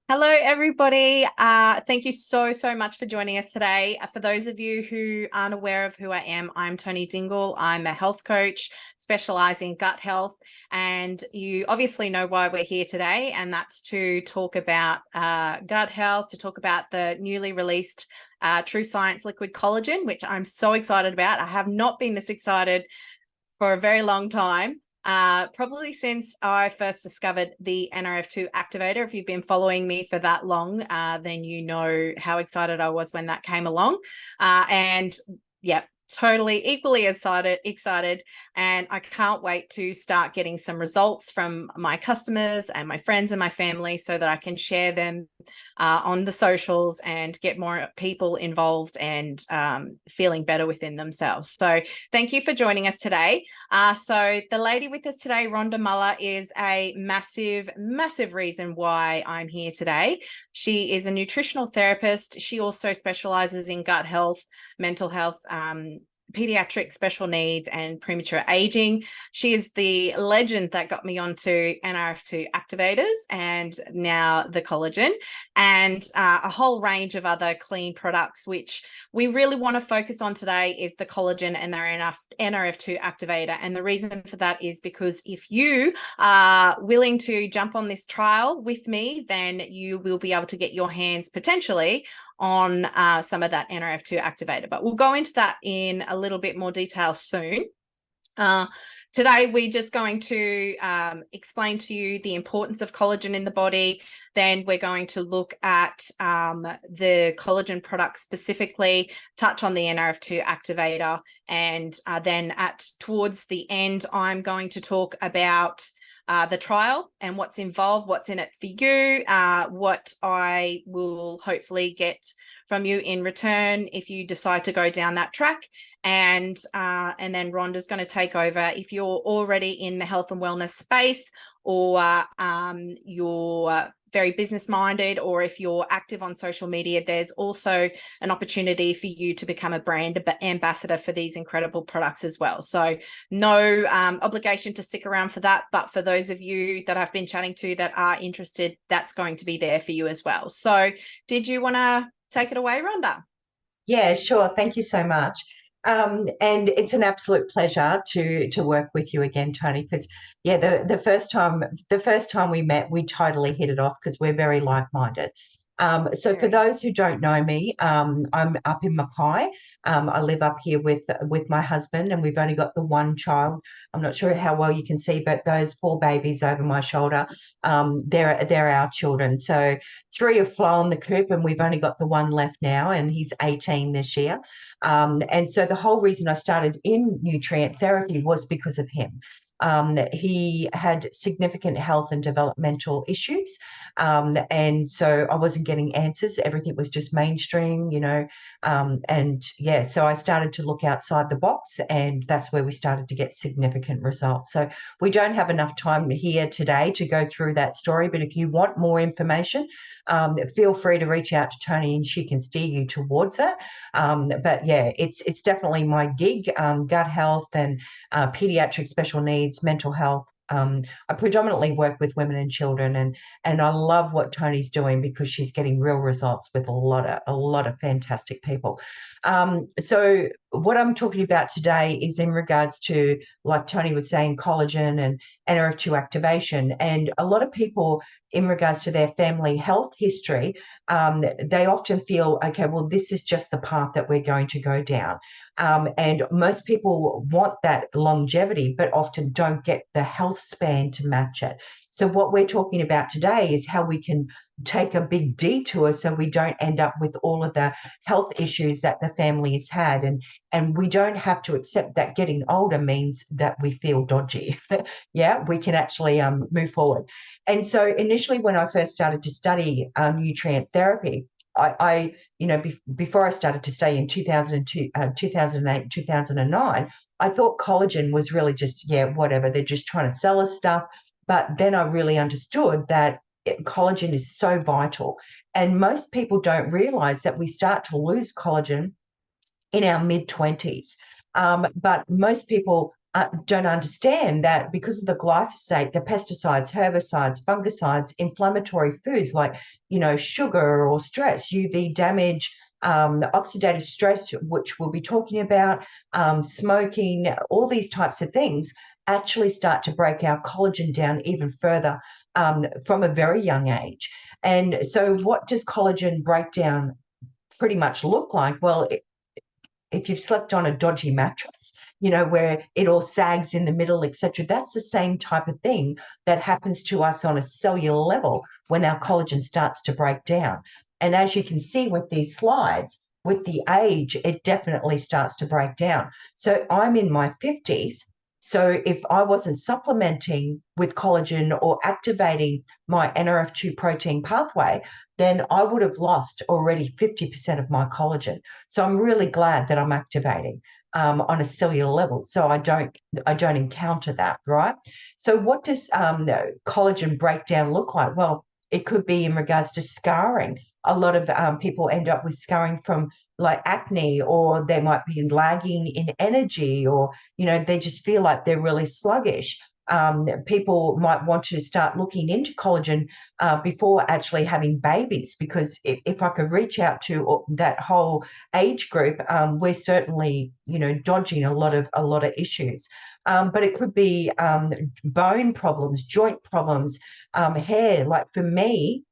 Hello, everybody. Thank you so much for joining us today. For those of you who aren't aware of who I am, I'm Tony Dingle. I'm a health coach specializing in gut health. And you obviously know why we're here today, and that's to talk about gut health, to talk about the newly released TrueScience liquid collagen, which I'm so excited about. I have not been this excited for a very long time. Probably since I first discovered the NRF2 activator. If you've been following me for that long, then you know how excited I was when that came along. And yeah, totally equally excited. And I can't wait to start getting some results from my customers and my friends and my family so that I can share them on the socials and get more people involved and feeling better within themselves. So thank you for joining us today. So the lady with us today, Rhonda Muller, is a massive reason why I'm here today. She is a nutritional therapist. She also specializes in gut health, mental health, pediatric special needs and premature aging. She is the legend that got me onto NRF2 activators and now the collagen and a whole range of other clean products, which we really want to focus on today is the collagen and their NRF2 activator. And the reason for that is because if you are willing to jump on this trial with me, then you will be able to get your hands potentially on some of that NRF2 activator. But we'll go into that in a little bit more detail soon. Today, we're just going to explain to you the importance of collagen in the body. Then we're going to look at the collagen products specifically, touch on the NRF2 activator, and then towards the end, I'm going to talk about the trial and what's involved, what's in it for you, what I will hopefully get from you in return if you decide to go down that track. And then Rhonda's going to take over. If you're already in the health and wellness space, or you're very business minded, or if you're active on social media, there's also an opportunity for you to become a brand ambassador for these incredible products as well. So no obligation to stick around for that, but for those of you that I've been chatting to that are interested, that's going to be there for you as well. So did you want to take it away, Rhonda? Yeah, sure. Thank you so much. And it's an absolute pleasure to work with you again, Tony, because yeah, the first time we met, we totally hit it off because we're very like-minded. So for Very. those who don't know me, I'm up in Mackay. I live up here with my husband, and we've only got the one child. I'm not sure how well you can see, but those four babies over my shoulder, they're our children. So three have flown the coop, and we've only got the one left now, and he's 18 this year. And so the whole reason I started in nutrient therapy was because of him. He had significant health and developmental issues. And so I wasn't getting answers. Everything was just mainstream. And yeah, so I started to look outside the box, and that's where we started to get significant results. So we don't have enough time here today to go through that story, but if you want more information, feel free to reach out to Tony and she can steer you towards that. But yeah, it's definitely my gig, gut health and pediatric special needs, mental health. I predominantly work with women and children, and I love what Tony's doing because she's getting real results with a lot of fantastic people. So what I'm talking about today is in regards to, like Tony was saying, collagen and NRF2 activation, and a lot of people in regards to their family health history, they often feel, okay, well, this is just the path that we're going to go down. And most people want that longevity, but often don't get the health span to match it. So what we're talking about today is how we can take a big detour so we don't end up with all of the health issues that the family has had. And we don't have to accept that getting older means that we feel dodgy. Yeah, we can actually move forward. And so initially when I first started to study nutrient therapy, before I started to study in 2002, 2008, 2009, I thought collagen was really just, yeah, whatever. They're just trying to sell us stuff. But then I really understood that collagen is so vital. And most people don't realize that we start to lose collagen in our mid 20s. But most people don't understand that because of the glyphosate, the pesticides, herbicides, fungicides, inflammatory foods like, sugar or stress, UV damage, the oxidative stress, which we'll be talking about, smoking, all these types of things actually start to break our collagen down even further from a very young age. And so what does collagen breakdown pretty much look like? Well, if you've slept on a dodgy mattress, where it all sags in the middle, etc., that's the same type of thing that happens to us on a cellular level when our collagen starts to break down. And as you can see with these slides, with the age, it definitely starts to break down. So I'm in my 50s. So if I wasn't supplementing with collagen or activating my NRF2 protein pathway, then I would have lost already 50% of my collagen. So I'm really glad that I'm activating on a cellular level, so I don't encounter that, right? So what does collagen breakdown look like? Well, it could be in regards to scarring. A lot of people end up with scarring from like acne, or they might be lagging in energy, or they just feel like they're really sluggish. People might want to start looking into collagen before actually having babies, because if I could reach out to that whole age group, we're certainly dodging a lot of issues. But it could be bone problems, joint problems, hair. Like for me,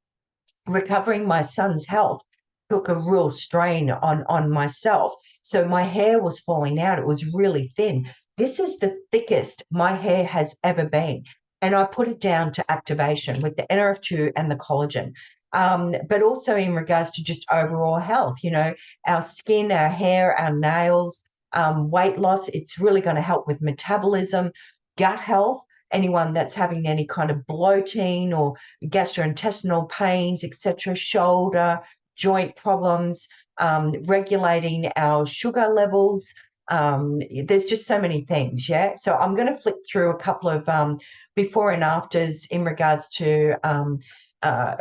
recovering my son's health took a real strain on myself. So my hair was falling out. It was really thin. This is the thickest my hair has ever been. And I put it down to activation with the NRF2 and the collagen. But also in regards to just overall health, our skin, our hair, our nails, weight loss, it's really going to help with metabolism, gut health. Anyone that's having any kind of bloating or gastrointestinal pains, etc., shoulder, joint problems, regulating our sugar levels. There's just so many things, yeah? So I'm going to flick through a couple of before and afters in regards to uh,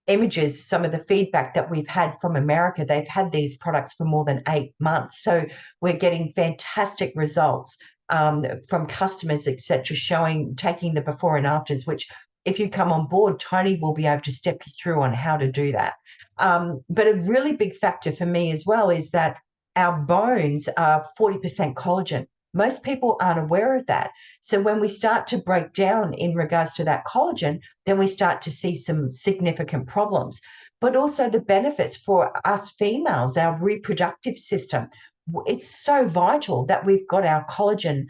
images, some of the feedback that we've had from America. They've had these products for more than 8 months. So we're getting fantastic results from customers, etc., taking the before and afters, which if you come on board, Tony will be able to step you through on how to do that. But a really big factor for me as well is that our bones are 40% collagen. Most people aren't aware of that. So when we start to break down in regards to that collagen, then we start to see some significant problems. But also the benefits for us females, our reproductive system. It's so vital that we've got our collagen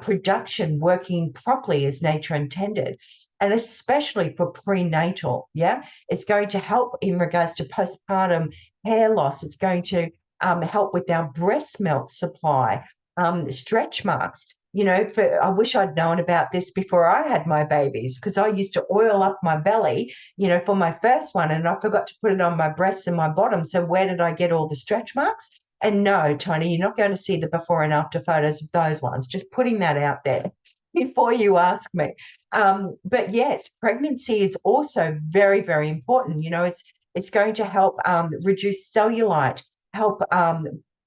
production working properly as nature intended, and especially for prenatal. Yeah, it's going to help in regards to postpartum hair loss. It's going to help with our breast milk supply, stretch marks. I wish I'd known about this before I had my babies, because I used to oil up my belly, for my first one, and I forgot to put it on my breasts and my bottom. So where did I get all the stretch marks? And no, Tony, you're not going to see the before and after photos of those ones. Just putting that out there before you ask me. But yes, pregnancy is also very, very important. It's going to help reduce cellulite, help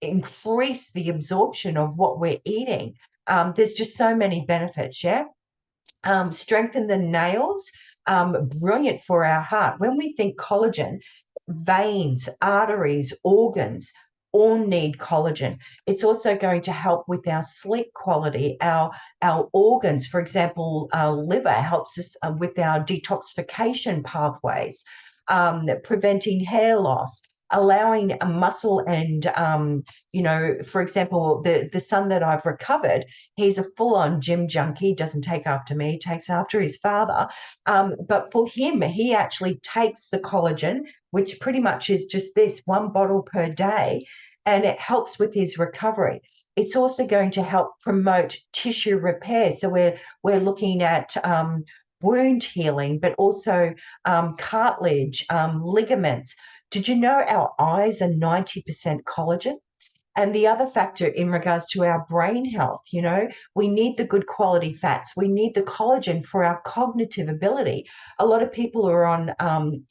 increase the absorption of what we're eating. There's just so many benefits, yeah? Strengthen the nails, brilliant for our heart. When we think collagen, veins, arteries, organs all need collagen. It's also going to help with our sleep quality, our organs. For example, our liver helps us with our detoxification pathways, preventing hair loss, allowing a muscle and, for example, the son that I've recovered, he's a full-on gym junkie, doesn't take after me, takes after his father. But for him, he actually takes the collagen, which pretty much is just this one bottle per day, and it helps with his recovery. It's also going to help promote tissue repair. So we're looking at wound healing, but also cartilage, ligaments. Did you know our eyes are 90% collagen? And the other factor in regards to our brain health, we need the good quality fats. We need the collagen for our cognitive ability. A lot of people are on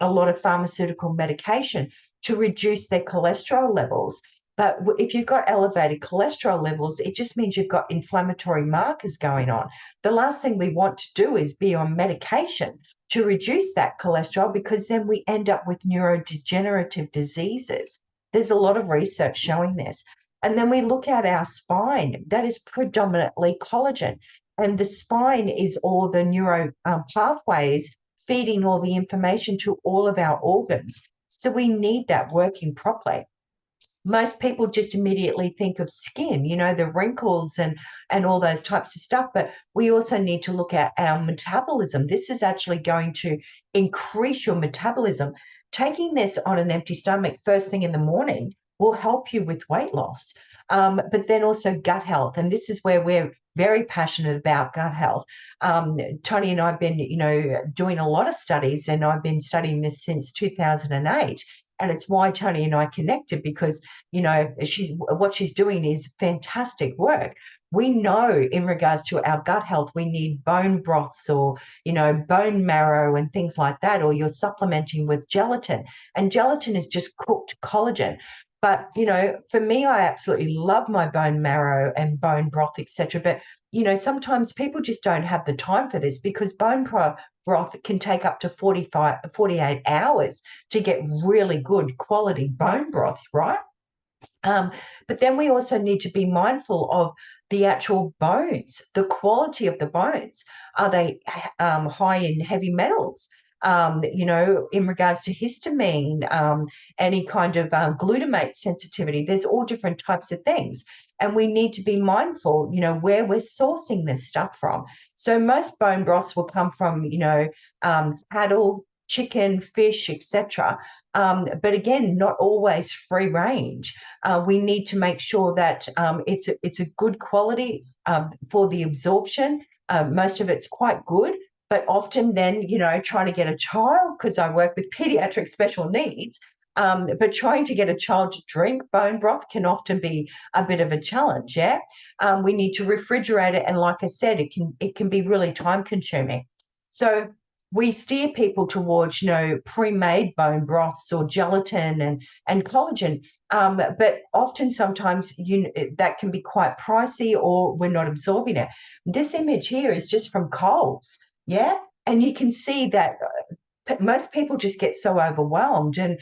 a lot of pharmaceutical medication to reduce their cholesterol levels. But if you've got elevated cholesterol levels, it just means you've got inflammatory markers going on. The last thing we want to do is be on medication to reduce that cholesterol, because then we end up with neurodegenerative diseases. There's a lot of research showing this. And then we look at our spine, that is predominantly collagen. And the spine is all the neuro pathways feeding all the information to all of our organs. So we need that working properly. Most people just immediately think of skin, the wrinkles and all those types of stuff. But we also need to look at our metabolism. This is actually going to increase your metabolism. Taking this on an empty stomach first thing in the morning will help you with weight loss. But then also gut health. And this is where we're very passionate about gut health. Tony and I have been, doing a lot of studies, and I've been studying this since 2008. And it's why Tony and I connected, because, what she's doing is fantastic work. We know in regards to our gut health, we need bone broths or, bone marrow and things like that, or you're supplementing with gelatin. And gelatin is just cooked collagen. But, for me, I absolutely love my bone marrow and bone broth, etc. But, sometimes people just don't have the time for this, because bone broth can take up to 48 hours to get really good quality bone broth, right? But then we also need to be mindful of the actual bones, the quality of the bones. Are they high in heavy metals? In regards to histamine, any kind of glutamate sensitivity, there's all different types of things. And we need to be mindful, where we're sourcing this stuff from. So most bone broths will come from, cattle, chicken, fish, etc. But again, not always free range. We need to make sure that it's a good quality for the absorption. Most of it's quite good. But often then, trying to get a child, because I work with pediatric special needs, but trying to get a child to drink bone broth can often be a bit of a challenge, yeah? We need to refrigerate it. And like I said, it can be really time consuming. So we steer people towards, pre-made bone broths or gelatin and collagen. But often sometimes that can be quite pricey, or we're not absorbing it. This image here is just from Coles. Yeah. And you can see that most people just get so overwhelmed, and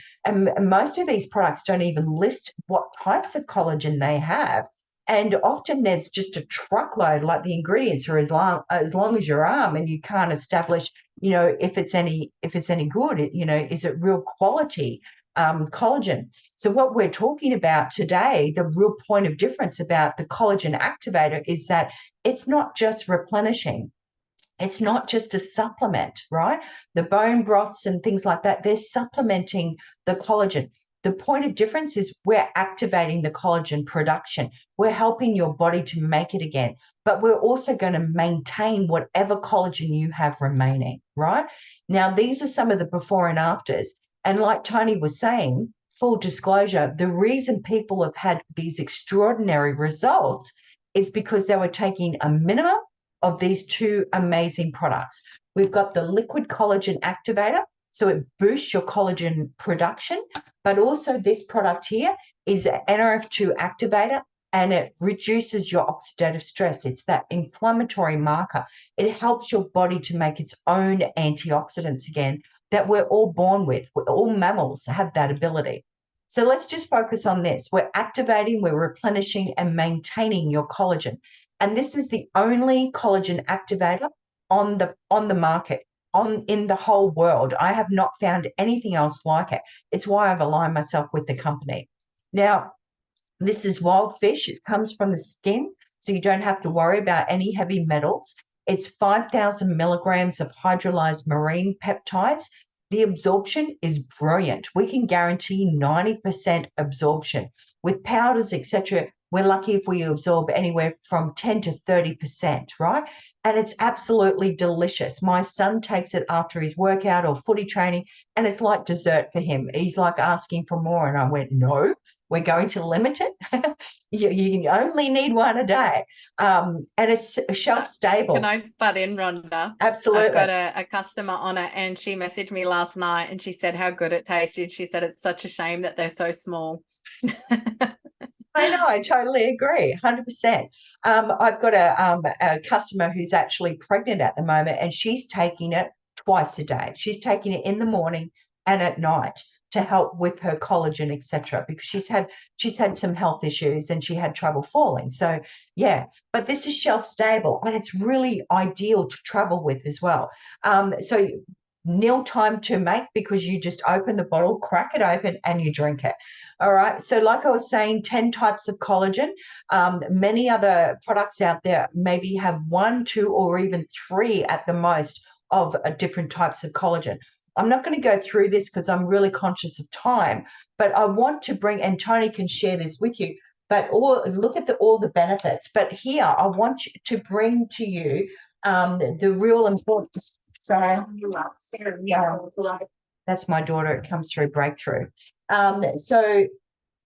most of these products don't even list what types of collagen they have. And often there's just a truckload, like the ingredients are as long as your arm, and you can't establish, if it's any good, is it real quality collagen? So what we're talking about today, the real point of difference about the collagen activator, is that it's not just replenishing. It's not just a supplement, right? The bone broths and things like that, they're supplementing the collagen. The point of difference is we're activating the collagen production. We're helping your body to make it again, but we're also going to maintain whatever collagen you have remaining, right? Now, these are some of the before and afters. And like Tony was saying, full disclosure, the reason people have had these extraordinary results is because they were taking a minimum of these two amazing products. We've got the liquid collagen activator, so it boosts your collagen production, but also this product here is an NRF2 activator, and it reduces your oxidative stress. It's that inflammatory marker. It helps your body to make its own antioxidants again that we're all born with. All mammals have that ability. So let's just focus on this. We're activating, we're replenishing, and maintaining your collagen. And this is the only collagen activator on the market, in the whole world. I have not found anything else like it. It's why I've aligned myself with the company. Now, this is wild fish. It comes from the skin, so you don't have to worry about any heavy metals. It's 5,000 milligrams of hydrolyzed marine peptides. The absorption is brilliant. We can guarantee 90% absorption. With powders, etc., we're lucky if we absorb anywhere from 10 to 30%, right? And it's absolutely delicious. My son takes it after his workout or footy training, and it's like dessert for him. He's like asking for more. And I went, no, we're going to limit it. you only need one a day. And it's shelf stable. Can I butt in, Rhonda? Absolutely. I've got a customer on it, and she messaged me last night and she said how good it tasted. She said it's such a shame that they're so small. I know, I totally agree, 100%. I've got a customer who's actually pregnant at the moment, and she's taking it twice a day. She's taking it in the morning and at night to help with her collagen, etc. Because she's had some health issues and she had trouble falling. So yeah, but this is shelf stable and it's really ideal to travel with as well. So nil time to make because you just open the bottle, crack it open, and you drink it. All right. So, like I was saying, 10 types of collagen. Many other products out there maybe have one, two, or even three at the most of different types of collagen. I'm not going to go through this because I'm really conscious of time, but I want to bring, and Tony can share this with you, but look at all the benefits. But here, I want to bring to you the real importance. Sorry, that's my daughter. It comes through breakthrough. So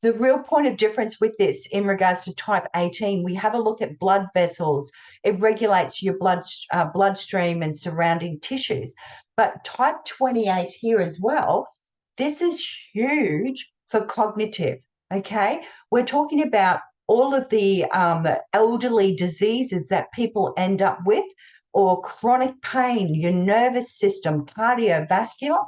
the real point of difference with this in regards to type 18, we have a look at blood vessels. It regulates your bloodstream and surrounding tissues. But type 28 here as well, this is huge for cognitive, okay? We're talking about all of the elderly diseases that people end up with, or chronic pain, your nervous system, cardiovascular.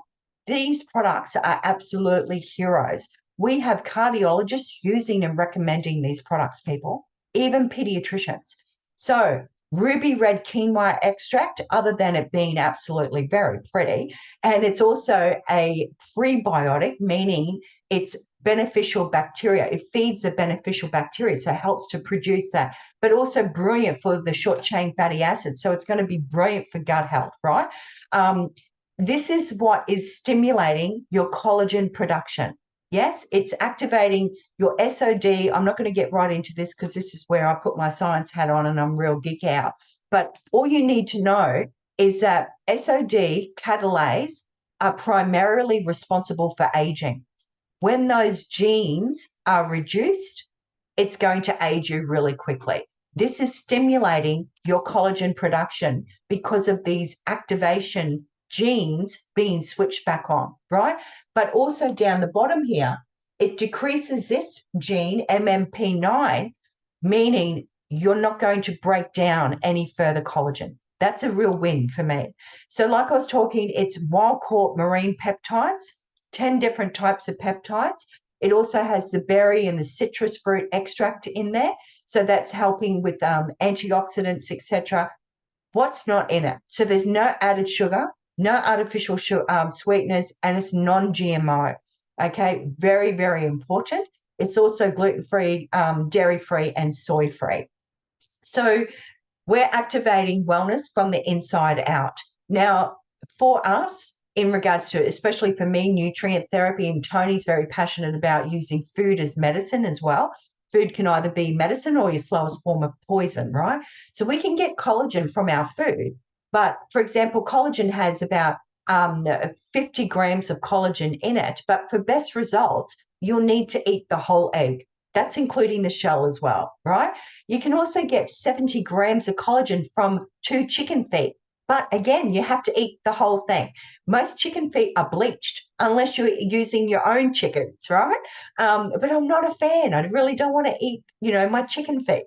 These products are absolutely heroes. We have cardiologists using and recommending these products, people, even pediatricians. So, ruby red quinoa extract, other than it being absolutely very pretty, and it's also a prebiotic, meaning it's beneficial bacteria. It feeds the beneficial bacteria, so it helps to produce that, but also brilliant for the short chain fatty acids. So, it's going to be brilliant for gut health, right? This is what is stimulating your collagen production. Yes, it's activating your SOD. I'm not going to get right into this because this is where I put my science hat on and I'm real geek out. But all you need to know is that SOD catalase are primarily responsible for aging. When those genes are reduced, it's going to age you really quickly. This is stimulating your collagen production because of these activation genes being switched back on, right? But also down the bottom here, it decreases this gene, MMP9, meaning you're not going to break down any further collagen. That's a real win for me. So, like I was talking, it's wild caught marine peptides, 10 different types of peptides. It also has the berry and the citrus fruit extract in there. So that's helping with antioxidants, etc. What's not in it? So there's no added sugar, no artificial sweeteners, and it's non-GMO. Okay, very, very important. It's also gluten-free, dairy-free, and soy-free. So we're activating wellness from the inside out. Now, for us, in regards to, especially for me, nutrient therapy, and Tony's very passionate about using food as medicine as well. Food can either be medicine or your slowest form of poison, right? So we can get collagen from our food. But for example, collagen has about 50 grams of collagen in it. But for best results, you'll need to eat the whole egg. That's including the shell as well, right? You can also get 70 grams of collagen from 2 chicken feet. But again, you have to eat the whole thing. Most chicken feet are bleached unless you're using your own chickens, right? But I'm not a fan. I really don't want to eat, my chicken feet.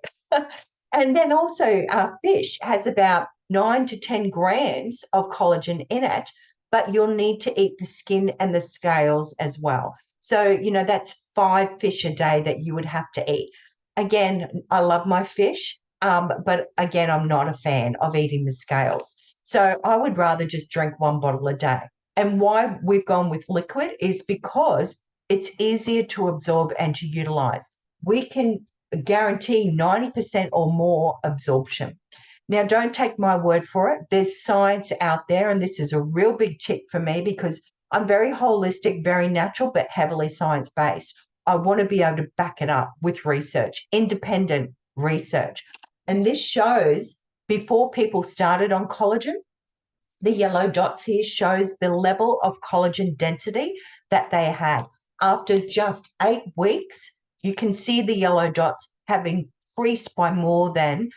And then also fish has about 9 to 10 grams of collagen in it, but you'll need to eat the skin and the scales as well. So, that's 5 fish a day that you would have to eat. Again, I love my fish, but again, I'm not a fan of eating the scales. So I would rather just drink 1 bottle a day. And why we've gone with liquid is because it's easier to absorb and to utilize. We can guarantee 90% or more absorption. Now, don't take my word for it. There's science out there, and this is a real big tip for me because I'm very holistic, very natural, but heavily science-based. I want to be able to back it up with research, independent research. And this shows before people started on collagen, the yellow dots here shows the level of collagen density that they had. After just 8 weeks, you can see the yellow dots have increased by more than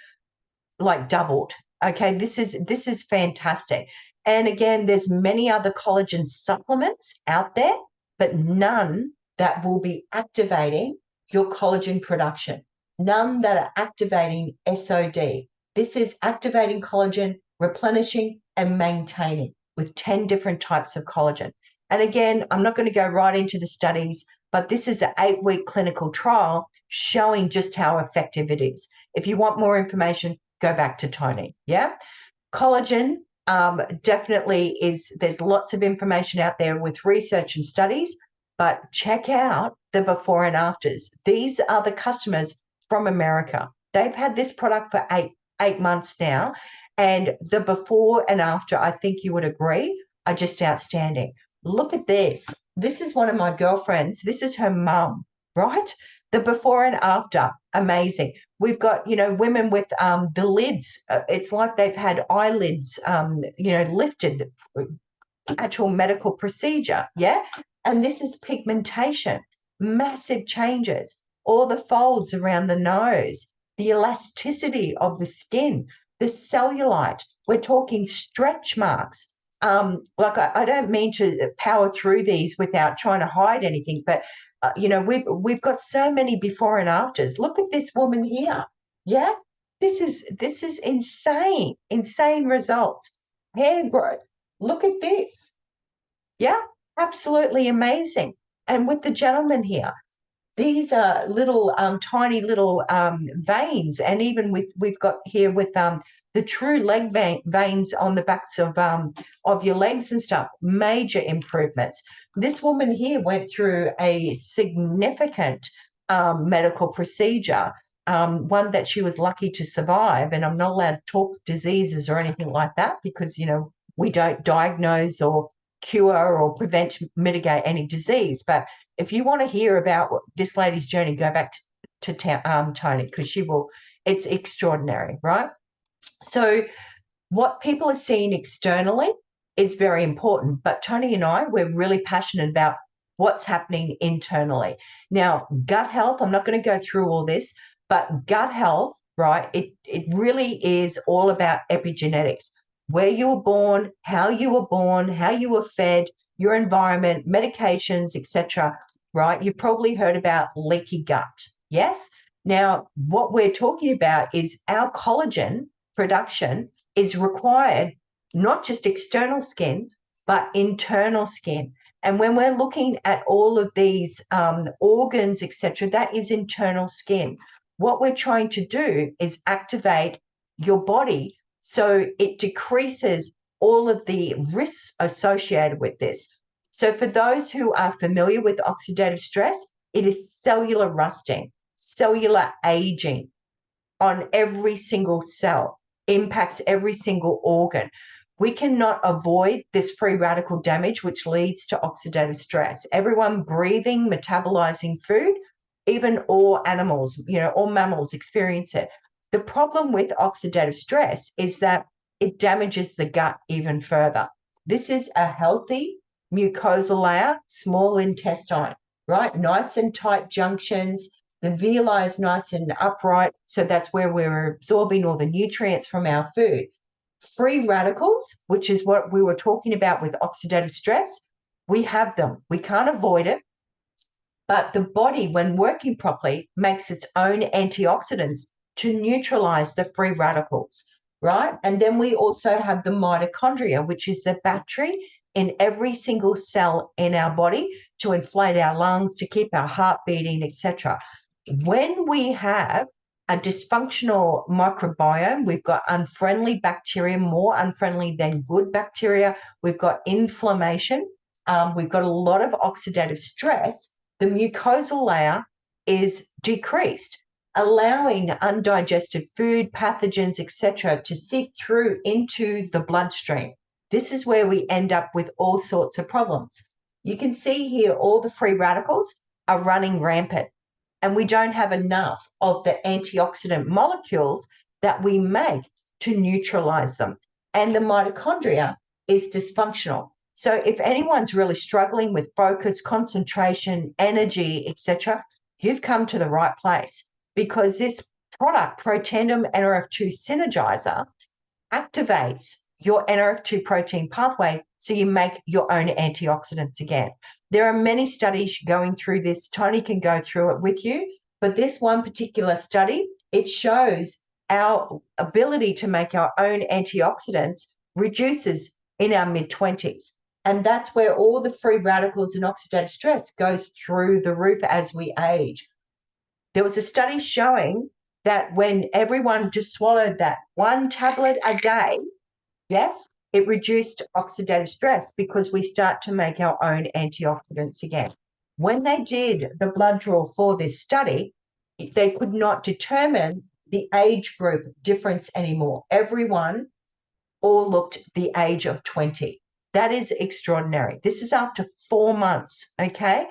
doubled. Okay, this is fantastic. And again, there's many other collagen supplements out there, but none that will be activating your collagen production, none that are activating SOD. This is activating collagen, replenishing and maintaining with 10 different types of collagen. And again, I'm not going to go right into the studies, but this is an 8-week clinical trial showing just how effective it is. If you want more information, go back to Tony. Yeah. Collagen definitely is, there's lots of information out there with research and studies, but check out the before and afters. These are the customers from America. They've had this product for eight months now, and the before and after, I think you would agree, are just outstanding. Look at this. This is one of my girlfriends. This is her mum, right? The before and after, amazing. We've got, women with the lids. It's like they've had eyelids, lifted, actual medical procedure. Yeah. And this is pigmentation, massive changes, all the folds around the nose, the elasticity of the skin, the cellulite. We're talking stretch marks. I don't mean to power through these without trying to hide anything, but we've got so many before and afters. Look at this woman here. Yeah, this is insane results. Hair growth. Look at this. Yeah, absolutely amazing. And with the gentleman here, these are little tiny little veins, and even we've got here with the true leg veins on the backs of your legs and stuff, major improvements. This woman here went through a significant medical procedure, one that she was lucky to survive, and I'm not allowed to talk diseases or anything like that because we don't diagnose or cure or prevent, mitigate any disease. But if you want to hear about this lady's journey, go back to Tony, because she will. It's extraordinary, right? So what people are seeing externally is very important, but Tony and I, we're really passionate about what's happening internally. Now, gut health, I'm not going to go through all this, but gut health, right, it really is all about epigenetics. Where you were born, how you were fed, your environment, medications, etc. Right? You've probably heard about leaky gut. Yes? Now, what we're talking about is our collagen production is required, not just external skin, but internal skin. And when we're looking at all of these organs, etc., that is internal skin. What we're trying to do is activate your body so it decreases all of the risks associated with this. So for those who are familiar with oxidative stress, it is cellular rusting, cellular aging on every single cell, impacts every single organ. We cannot avoid this free radical damage, which leads to oxidative stress. Everyone breathing, metabolizing food, even all animals, all mammals experience it. The problem with oxidative stress is that it damages the gut even further. This is a healthy mucosal layer, small intestine, right? Nice and tight junctions. The villi is nice and upright, so that's where we're absorbing all the nutrients from our food. Free radicals, which is what we were talking about with oxidative stress, we have them. We can't avoid it. But the body, when working properly, makes its own antioxidants to neutralize the free radicals, right? And then we also have the mitochondria, which is the battery in every single cell in our body to inflate our lungs, to keep our heart beating, etc. When we have a dysfunctional microbiome, we've got unfriendly bacteria, more unfriendly than good bacteria. We've got inflammation. We've got a lot of oxidative stress. The mucosal layer is decreased, allowing undigested food, pathogens, etc., to seep through into the bloodstream. This is where we end up with all sorts of problems. You can see here all the free radicals are running rampant, and we don't have enough of the antioxidant molecules that we make to neutralize them. And the mitochondria is dysfunctional. So if anyone's really struggling with focus, concentration, energy, etc., you've come to the right place, because this product, Protandim NRF2 Synergizer, activates your NRF2 protein pathway so you make your own antioxidants again. There are many studies going through this. Tony can go through it with you. for this one particular study, it shows our ability to make our own antioxidants reduces in our mid-20s. And that's where all the free radicals and oxidative stress goes through the roof as we age. There was a study showing that when everyone just swallowed that one tablet a day, yes, it reduced oxidative stress because we start to make our own antioxidants again. When they did the blood draw for this study, they could not determine the age group difference anymore. Everyone all looked the age of 20. That is extraordinary. This is after 4 months, okay?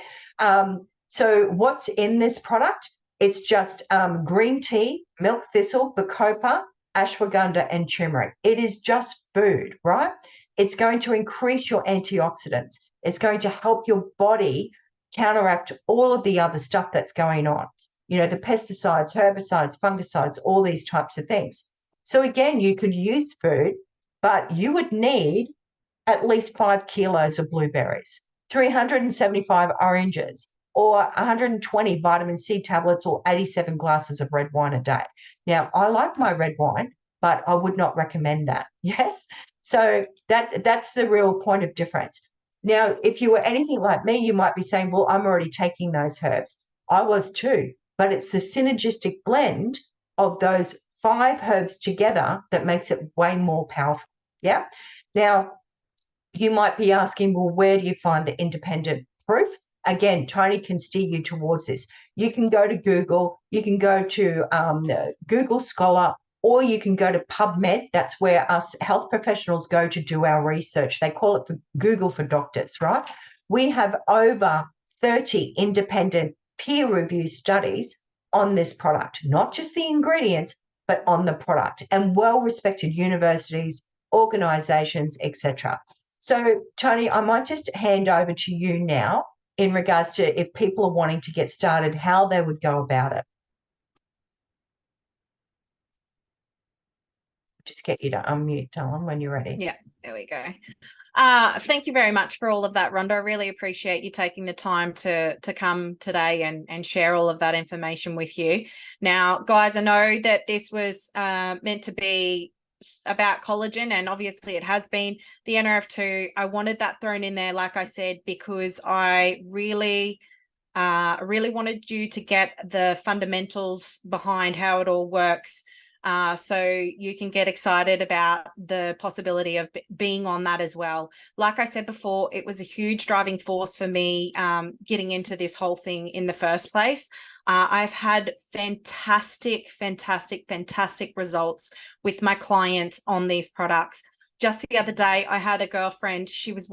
So what's in this product? It's just green tea, milk thistle, bacopa, ashwagandha, and turmeric. It is just food, right? It's going to increase your antioxidants. It's going to help your body counteract all of the other stuff that's going on. You know, the pesticides, herbicides, fungicides, all these types of things. So again, you could use food, but you would need at least 5 kilos of blueberries, 375 oranges, or 120 vitamin C tablets, or 87 glasses of red wine a day. Now, I like my red wine, but I would not recommend that. Yes. So that's the real point of difference. Now, if you were anything like me, you might be saying, well, I'm already taking those herbs. I was too, but it's the synergistic blend of those 5 herbs together that makes it way more powerful. Yeah. Now, you might be asking, well, where do you find the independent proof? Again, Tony can steer you towards this. You can go to Google, you can go to Google Scholar, or you can go to PubMed. That's where us health professionals go to do our research. They call it Google for doctors, right? We have over 30 independent peer-reviewed studies on this product, not just the ingredients, but on the product, and well-respected universities, organizations, etc. So, Tony, I might just hand over to you now in regards to if people are wanting to get started, how they would go about it. Just get you to unmute, Dylan, when you're ready. Yeah, there we go. Thank you very much for all of that, Rhonda. I really appreciate you taking the time to come today and share all of that information with you. Now, guys, I know that this was meant to be about collagen, and obviously it has been. The NRF2, I wanted that thrown in there, like I said, because I really wanted you to get the fundamentals behind how it all works, so you can get excited about the possibility of being on that as well. Like I said before, it was a huge driving force for me getting into this whole thing in the first place. I've had fantastic results with my clients on these products. Just the other day, I had a girlfriend. She was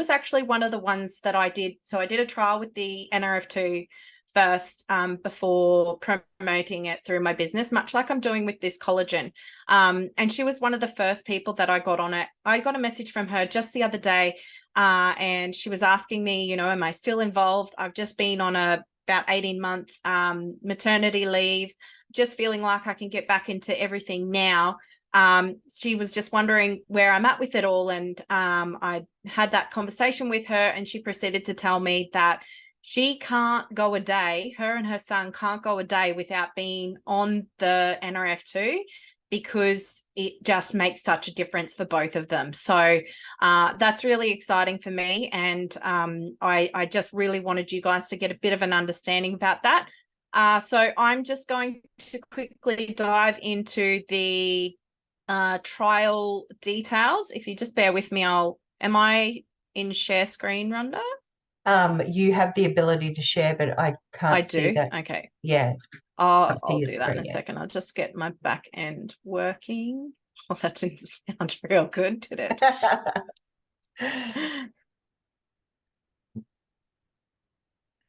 actually one of the ones that I did. So I did a trial with the NRF2 first before promoting it through my business, much like I'm doing with this collagen. And she was one of the first people that I got on it. I got a message from her just the other day, and she was asking me, you know, am I still involved? I've just been on about 18-month maternity leave, just feeling like I can get back into everything now. She was just wondering where I'm at with it all. And I had that conversation with her, and she proceeded to tell me that she can't go a day, her and her son can't go a day without being on the NRF2, because it just makes such a difference for both of them. So that's really exciting for me. And I just really wanted you guys to get a bit of an understanding about that. So I'm just going to quickly dive into the trial details. If you just bear with me, am I in share screen, Rhonda? You have the ability to share, but I can't see that. Okay. Yeah. I'll do that in a second. I'll just get my back end working. Oh, that didn't sound real good, did it?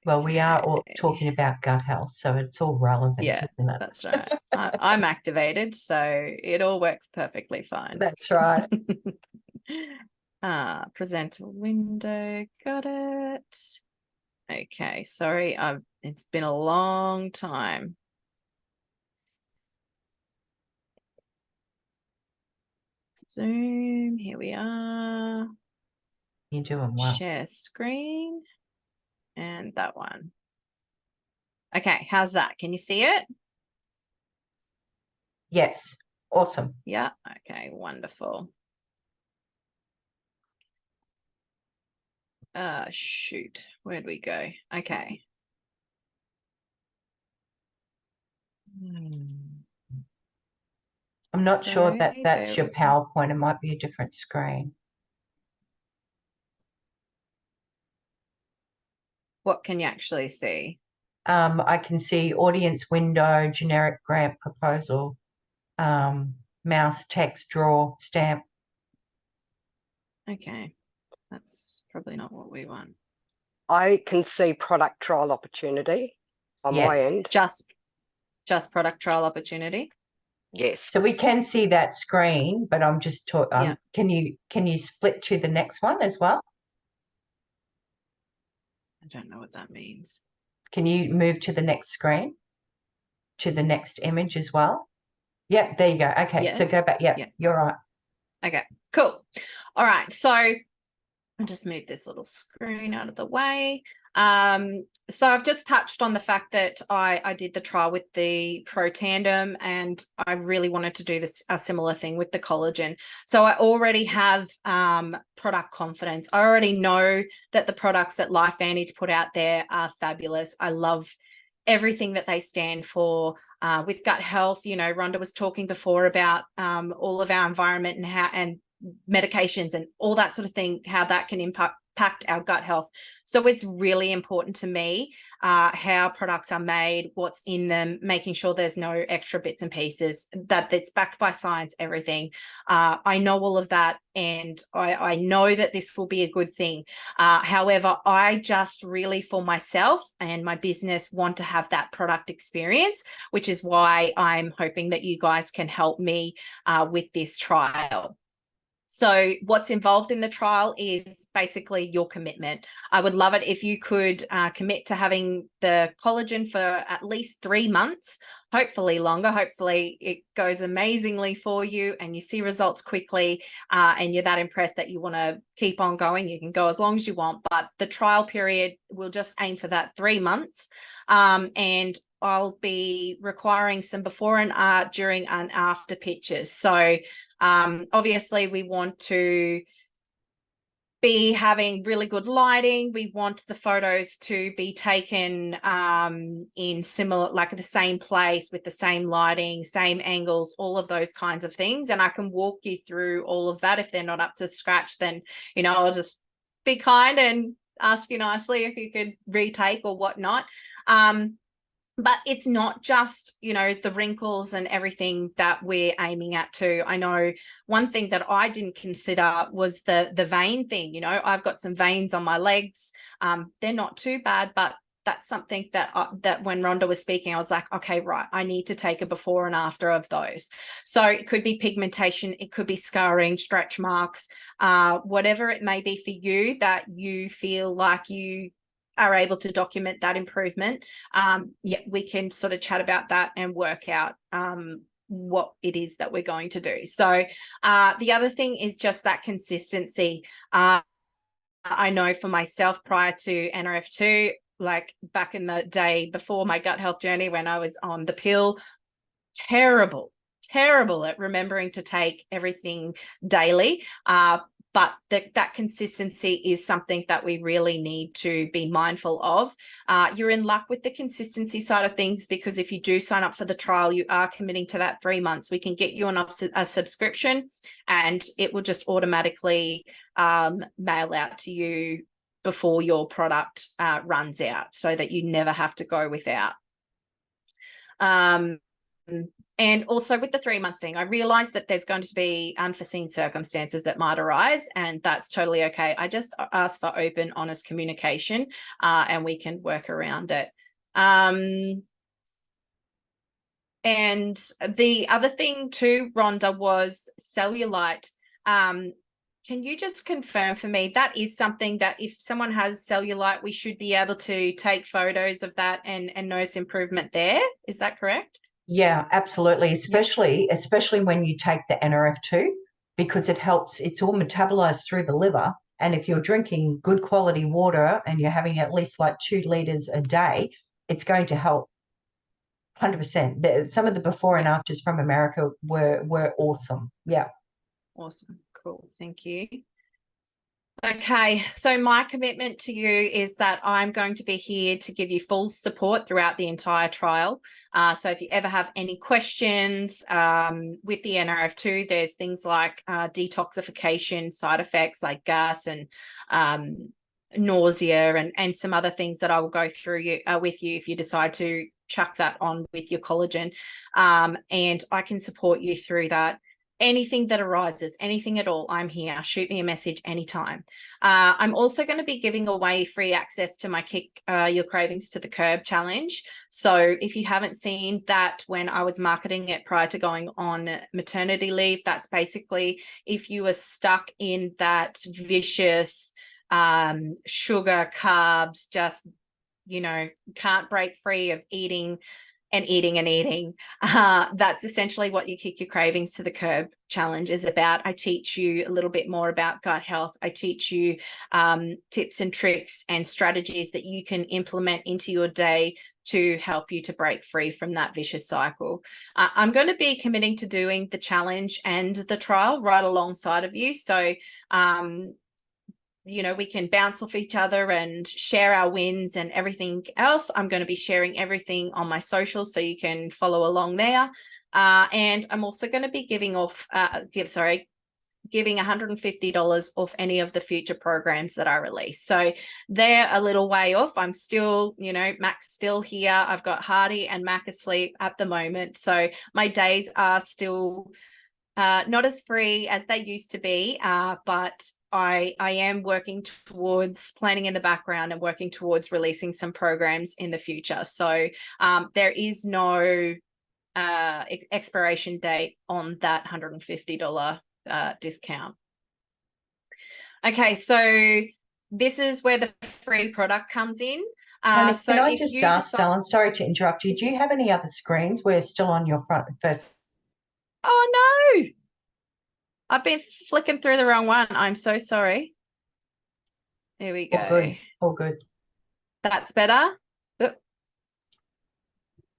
Well, we are all talking about gut health, so it's all relevant, yeah, isn't it? That's right. I'm activated, so it all works perfectly fine. That's right. Present window, got it. Okay, sorry, it's been a long time. Zoom, here we are. You're doing well. Share screen, and that one. Okay, how's that? Can you see it? Yes. Awesome. Yeah. Okay, wonderful. Shoot. Where'd we go? Okay. I'm not sure that Sorry, that's bear your with me. PowerPoint. It might be a different screen. What can you actually see? I can see audience window, generic grant proposal, mouse, text, draw, stamp. Okay, that's probably not what we want. I can see product trial opportunity on my Yes. end. Just product trial opportunity. Yes. So we can see that screen, but I'm just Yeah. can you split to the next one as well? I don't know what that means. Can you move to the next screen? To the next image as well? Yep, there you go. Okay, Yeah. so go back. Yep, Yeah. you're right. Okay, cool. All right, so I'll just move this little screen out of the way. So I've just touched on the fact that I did the trial with the Pro Tandem, and I really wanted to do a similar thing with the collagen. So I already have product confidence. I already know that the products that LifeVantage put out there are fabulous. I love everything that they stand for. With gut health, you know, Rhonda was talking before about all of our environment and how and medications and all that sort of thing, how that can impact our gut health. So it's really important to me how products are made, what's in them, making sure there's no extra bits and pieces, that it's backed by science, everything. I know all of that, and I know that this will be a good thing. However, I just really, for myself and my business, want to have that product experience, which is why I'm hoping that you guys can help me with this trial. So what's involved in the trial is basically your commitment. I would love it if you could commit to having the collagen for at least 3 months, hopefully longer. Hopefully it goes amazingly for you and you see results quickly and you're that impressed that you want to keep on going. You can go as long as you want, but the trial period will just aim for that 3 months. And I'll be requiring some before and during and after pictures. So obviously we want to be having really good lighting. We want the photos to be taken in similar, like the same place with the same lighting, same angles, all of those kinds of things. And I can walk you through all of that. If they're not up to scratch, then, you know, I'll just be kind and ask you nicely if you could retake or whatnot. But it's not just, you know, the wrinkles and everything that we're aiming at too. I know one thing that I didn't consider was the vein thing. You know, I've got some veins on my legs. They're not too bad, but that's something that that when Rhonda was speaking, I was like, okay, right, I need to take a before and after of those. So it could be pigmentation, it could be scarring, stretch marks, whatever it may be for you that you feel like you are able to document that improvement. Yeah, we can sort of chat about that and work out what it is that we're going to do. So the other thing is just that consistency. I know for myself, prior to NRF2, like back in the day before my gut health journey, when I was on the pill, terrible at remembering to take everything daily. But that consistency is something that we really need to be mindful of. You're in luck with the consistency side of things, because if you do sign up for the trial, you are committing to that 3 months. We can get you on a subscription and it will just automatically mail out to you before your product runs out, so that you never have to go without. And also with the 3-month thing, I realized that there's going to be unforeseen circumstances that might arise, and that's totally okay. I just ask for open, honest communication, and we can work around it. And the other thing too, Rhonda, was cellulite. Can you just confirm for me that is something that if someone has cellulite, we should be able to take photos of that and notice improvement there? Is that correct? Yeah, absolutely. Especially when you take the NRF2, because it helps, it's all metabolized through the liver. And if you're drinking good quality water and you're having at least like 2 liters a day, it's going to help 100%. Some of the before and afters from America were awesome. Yeah. Awesome. Cool. Thank you. Okay, so my commitment to you is that I'm going to be here to give you full support throughout the entire trial. So if you ever have any questions with the NRF2, there's things like detoxification side effects like gas and nausea and some other things that I will go through with you if you decide to chuck that on with your collagen. And I can support you through that. Anything that arises, anything at all, I'm here. Shoot me a message anytime. I'm also going to be giving away free access to my Kick Your Cravings to the Curb challenge. So if you haven't seen that when I was marketing it prior to going on maternity leave, that's basically if you are stuck in that vicious sugar, carbs, just, can't break free of eating and eating and eating. That's essentially what your Kick Your Cravings to the Curb challenge is about. I teach you a little bit more about gut health. I teach you tips and tricks and strategies that you can implement into your day to help you to break free from that vicious cycle. I'm going to be committing to doing the challenge and the trial right alongside of you. So we can bounce off each other and share our wins and everything else. I'm going to be sharing everything on my socials so you can follow along there. And I'm also going to be giving $150 off any of the future programs that I release. So they're a little way off. I'm still, Mac's still here. I've got Hardy and Mac asleep at the moment. So my days are still not as free as they used to be, but I am working towards planning in the background and working towards releasing some programs in the future. So there is no expiration date on that $150 discount. Okay, so this is where the free product comes in. Tony, So can I just ask, Ellen, sorry to interrupt you, do you have any other screens? We're still on your first. Oh, no. I've been flicking through the wrong one. I'm so sorry. There we go. All good. All good. That's better. Oop.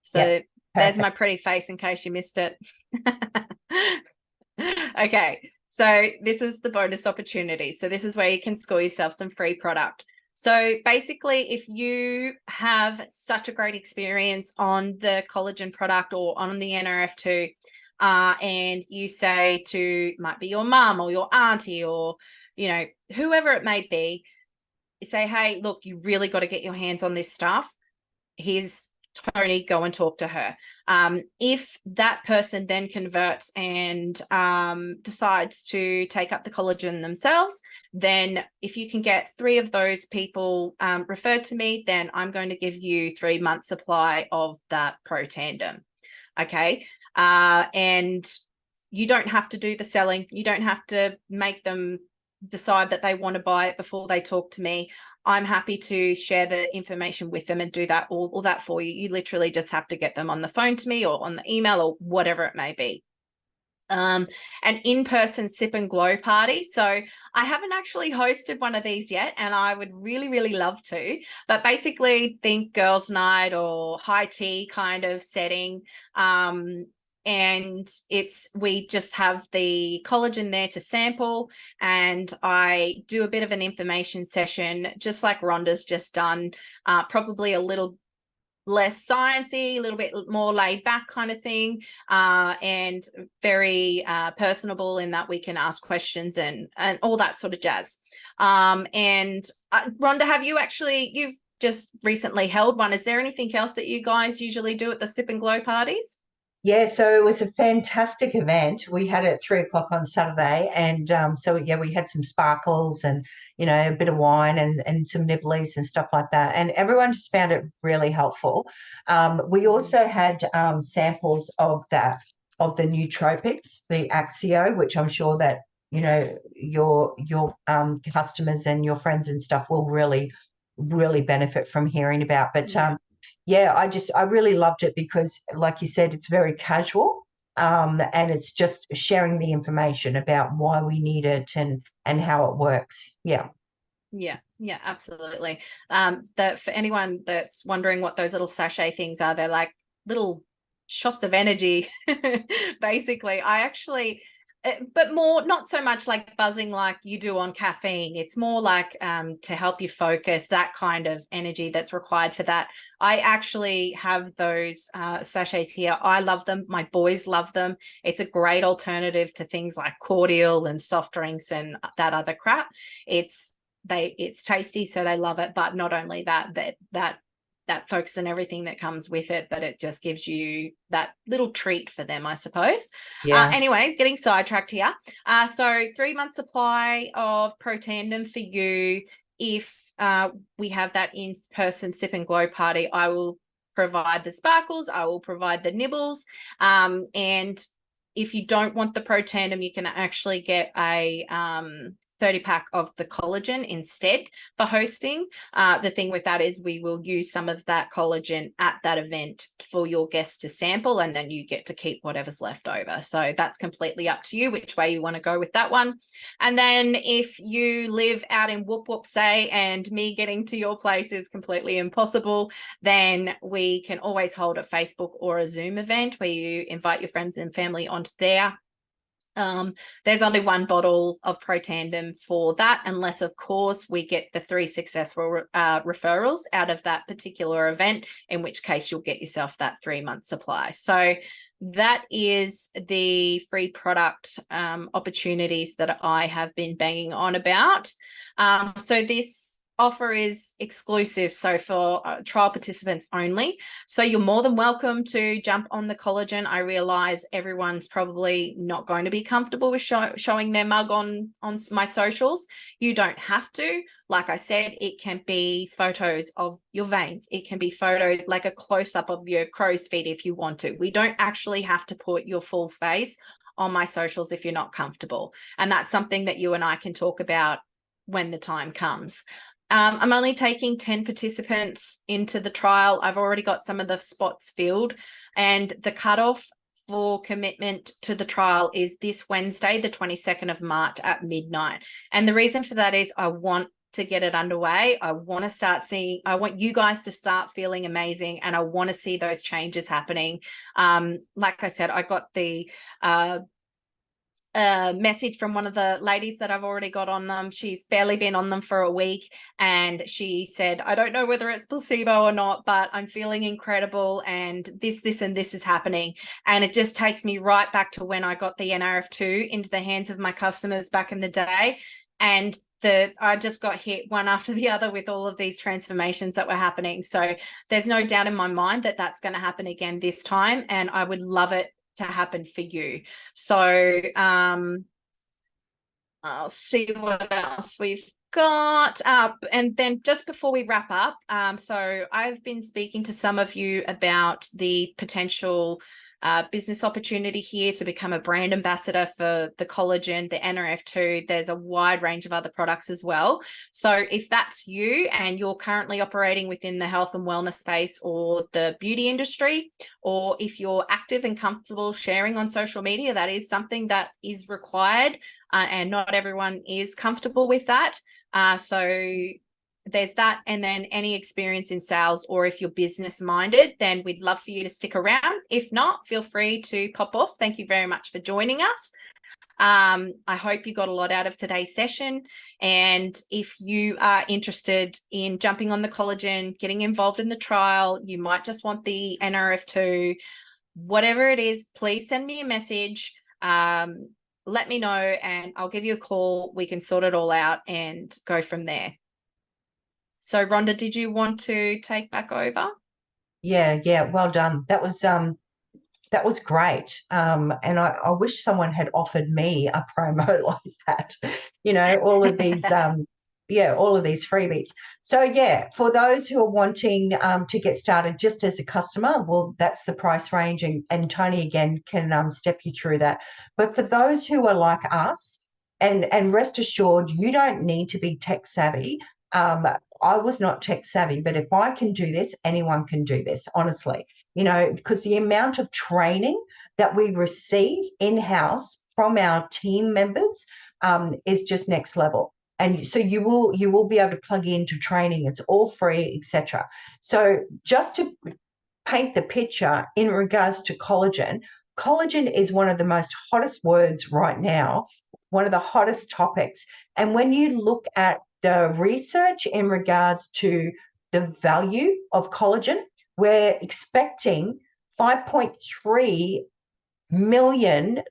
So yep, there's my pretty face in case you missed it. Okay, so this is the bonus opportunity. So this is where you can score yourself some free product. So basically, if you have such a great experience on the collagen product or on the NRF2, and you say to, might be your mum or your auntie or, whoever it may be, you say, hey, look, you really got to get your hands on this stuff. Here's Tony, go and talk to her. If that person then converts and decides to take up the collagen themselves, then if you can get 3 of those people referred to me, then I'm going to give you 3 months supply of that Pro Tandem. Okay. And you don't have to do the selling. You don't have to make them decide that they want to buy it before they talk to me. I'm happy to share the information with them and do that all that for you. You literally just have to get them on the phone to me or on the email or whatever it may be. An in-person sip and glow party. So I haven't actually hosted one of these yet, and I would really, really love to. But basically, think girls' night or high tea kind of setting. And we just have the collagen there to sample, and I do a bit of an information session, just like Rhonda's just done, probably a little less sciencey, a little bit more laid back kind of thing, and very personable in that we can ask questions and all that sort of jazz. And Rhonda, you've just recently held one. Is there anything else that you guys usually do at the sip and glow parties? Yeah, so it was a fantastic event. We had it at 3:00 on Saturday, and we had some sparkles and a bit of wine and some nibblies and stuff like that, and everyone just found it really helpful. We also had samples of the nootropics, the Axio, which I'm sure that your customers and your friends and stuff will really benefit from hearing about. But yeah, I really loved it because, like you said, it's very casual, and it's just sharing the information about why we need it and how it works. Yeah. Yeah, yeah, absolutely. That for anyone that's wondering what those little sachet things are, they're like little shots of energy, basically. I actually, but more, not so much like buzzing like you do on caffeine. It's more like to help you focus, that kind of energy that's required for that. I actually have those sachets here. I love them. My boys love them. It's a great alternative to things like cordial and soft drinks and that other crap. It's tasty, so they love it. But not only that focus and everything that comes with it, but it just gives you that little treat for them, I suppose. Yeah. Anyways, getting sidetracked here. So 3 months supply of Protandim for you. If we have that in-person sip and glow party, I will provide the sparkles, I will provide the nibbles, and if you don't want the Protandim, you can actually get a 30-pack of the collagen instead for hosting. The thing with that is we will use some of that collagen at that event for your guests to sample, and then you get to keep whatever's left over. So that's completely up to you which way you want to go with that one. And then if you live out in Whoop Whoop, say, and me getting to your place is completely impossible, then we can always hold a Facebook or a Zoom event where you invite your friends and family onto there. There's only one bottle of Protandim for that, unless of course we get the 3 successful referrals out of that particular event, in which case you'll get yourself that 3-month supply. So that is the free product opportunities that I have been banging on about. So this offer is exclusive, so for trial participants only. So you're more than welcome to jump on the collagen. I realize everyone's probably not going to be comfortable with showing their mug on my socials. You don't have to. Like I said, it can be photos of your veins. It can be photos like a close-up of your crow's feet if you want to. We don't actually have to put your full face on my socials if you're not comfortable. And that's something that you and I can talk about when the time comes. I'm only taking 10 participants into the trial. I've already got some of the spots filled, and the cutoff for commitment to the trial is this Wednesday, the 22nd of March at midnight. And the reason for that is I want to get it underway. I want you guys to start feeling amazing, and I want to see those changes happening. Like I said, I got the message from one of the ladies that I've already got on them. She's barely been on them for a week, and she said, I don't know whether it's placebo or not, but I'm feeling incredible, and this and this is happening. And it just takes me right back to when I got the NRF2 into the hands of my customers back in the day. And I just got hit one after the other with all of these transformations that were happening. So there's no doubt in my mind that that's going to happen again this time, and I would love it to happen for you. So I'll see what else we've got up. And then just before we wrap up, so I've been speaking to some of you about the potential business opportunity here to become a brand ambassador for the collagen, the NRF2. There's a wide range of other products as well. So if that's you and you're currently operating within the health and wellness space or the beauty industry, or if you're active and comfortable sharing on social media, that is something that is required, and not everyone is comfortable with that. So there's that. And then any experience in sales, or if you're business minded, then we'd love for you to stick around. If not, feel free to pop off. Thank you very much for joining us. I hope you got a lot out of today's session. And if you are interested in jumping on the collagen, getting involved in the trial, you might just want the NRF2, whatever it is, please send me a message. Let me know and I'll give you a call. We can sort it all out and go from there. So Rhonda, did you want to take back over? Yeah, well done. That was great. And I wish someone had offered me a promo like that. All of these all of these freebies. So yeah, for those who are wanting to get started just as a customer, well, that's the price range, and Tony again can step you through that. But for those who are like us, and rest assured, you don't need to be tech savvy. I was not tech savvy, but if I can do this, anyone can do this, honestly. Because the amount of training that we receive in-house from our team members is just next level. And so you will be able to plug into training. It's all free, etc. So just to paint the picture in regards to collagen, collagen is one of the most hottest words right now, one of the hottest topics. And when you look at the research in regards to the value of collagen, we're expecting $5.3 million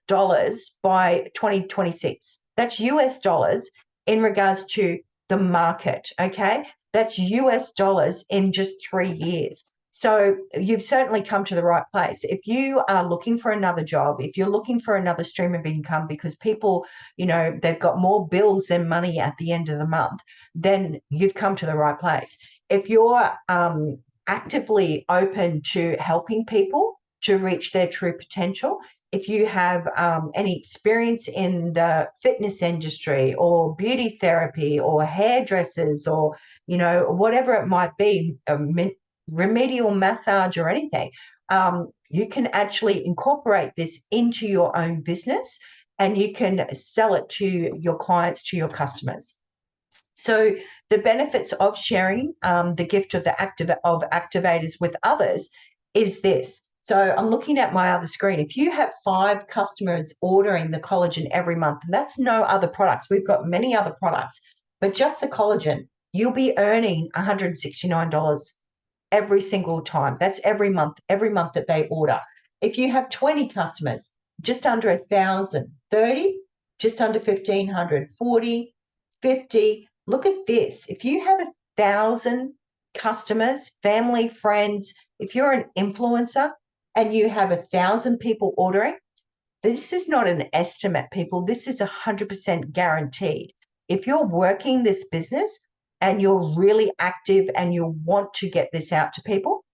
by 2026. That's US dollars in regards to the market, okay? That's US dollars in just 3 years. So you've certainly come to the right place. If you are looking for another job, if you're looking for another stream of income because people, they've got more bills than money at the end of the month, then you've come to the right place. If you're actively open to helping people to reach their true potential, if you have any experience in the fitness industry or beauty therapy or hairdressers or, whatever it might be, remedial massage or anything, you can actually incorporate this into your own business and you can sell it to your clients, to your customers. So the benefits of sharing the gift of activators with others is this. So I'm looking at my other screen. If you have 5 customers ordering the collagen every month, and that's no other products, we've got many other products, but just the collagen, you'll be earning $169 every single time. That's every month that they order. If you have 20 customers, just under 1,000, 30, just under 1,500, 40, 50. Look at this. If you have 1,000 customers, family, friends, if you're an influencer and you have 1,000 people ordering, this is not an estimate, people. This is 100% guaranteed. If you're working this business and you're really active and you want to get this out to people,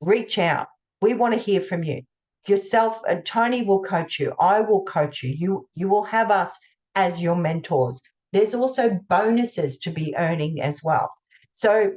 reach out. We want to hear from you. Yourself, Tony will coach you. I will coach you. You will have us as your mentors. There's also bonuses to be earning as well. So